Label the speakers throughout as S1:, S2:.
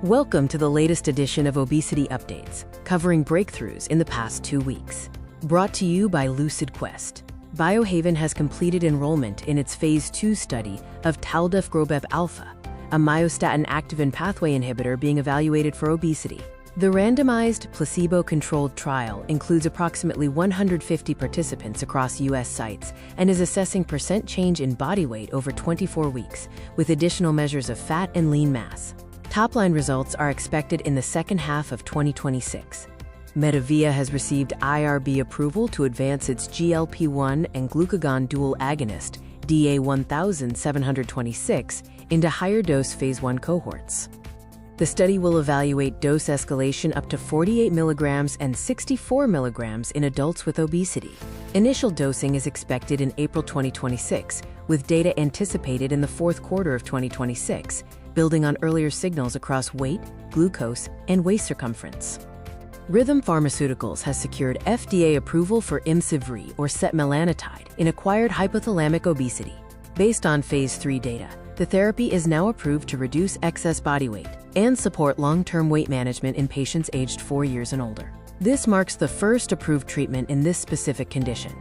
S1: Welcome to the latest edition of Obesity Updates, covering breakthroughs in the past 2 weeks. Brought to you by Lucid Quest. Biohaven has completed enrollment in its Phase 2 study of taldefgrobep alpha, a myostatin activin pathway inhibitor being evaluated for obesity. The randomized, placebo-controlled trial includes approximately 150 participants across U.S. sites and is assessing % change in body weight over 24 weeks, with additional measures of fat and lean mass. Top-line results are expected in the second half of 2026. Medivia has received IRB approval to advance its GLP-1 and glucagon dual agonist, DA1726, into higher-dose Phase 1 cohorts. The study will evaluate dose escalation up to 48 mg and 64 mg in adults with obesity. Initial dosing is expected in April 2026, with data anticipated in the fourth quarter of 2026, building on earlier signals across weight, glucose, and waist circumference. Rhythm Pharmaceuticals has secured FDA approval for Imcivree or setmelanotide in acquired hypothalamic obesity. Based on Phase 3 data, the therapy is now approved to reduce excess body weight and support long-term weight management in patients aged 4 years and older. This marks the first approved treatment in this specific condition.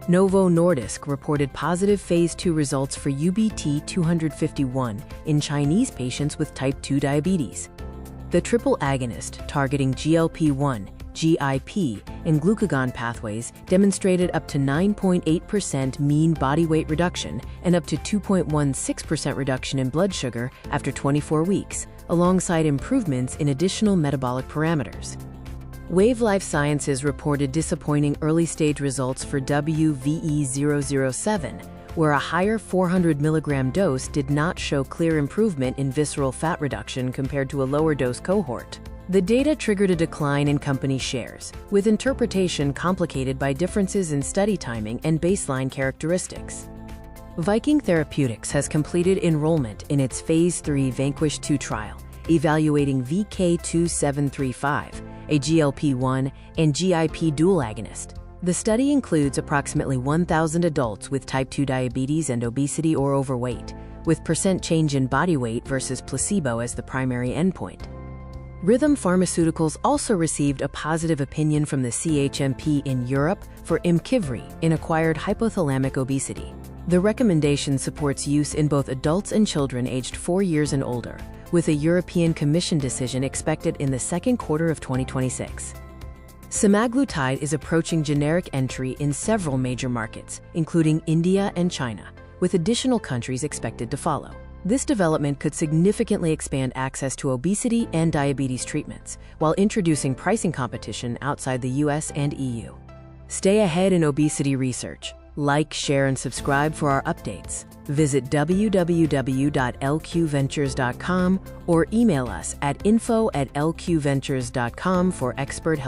S1: Novo Nordisk reported positive Phase 2 results for UBT251 in Chinese patients with type 2 diabetes. The triple agonist targeting GLP-1, GIP, and glucagon pathways demonstrated up to 9.8% mean body weight reduction and up to 2.16% reduction in blood sugar after 24 weeks, alongside improvements in additional metabolic parameters. Wave Life Sciences reported disappointing early-stage results for WVE-007, where a higher 400 mg dose did not show clear improvement in visceral fat reduction compared to a lower dose cohort. The data triggered a decline in company shares, with interpretation complicated by differences in study timing and baseline characteristics. Viking Therapeutics has completed enrollment in its Phase 3 Vanquish 2 trial, evaluating VK2735, a GLP-1 and GIP dual agonist. The study includes approximately 1,000 adults with type 2 diabetes and obesity or overweight, with % change in body weight versus placebo as the primary endpoint. Rhythm Pharmaceuticals also received a positive opinion from the CHMP in Europe for Imcivree in acquired hypothalamic obesity. The recommendation supports use in both adults and children aged 4 years and older, with a European Commission decision expected in the second quarter of 2026. Semaglutide is approaching generic entry in several major markets, including India and China, with additional countries expected to follow. This development could significantly expand access to obesity and diabetes treatments, while introducing pricing competition outside the US and EU. Stay ahead in obesity research. Like, share, and subscribe for our updates. Visit www.lqventures.com or email us at info@lqventures.com for expert help.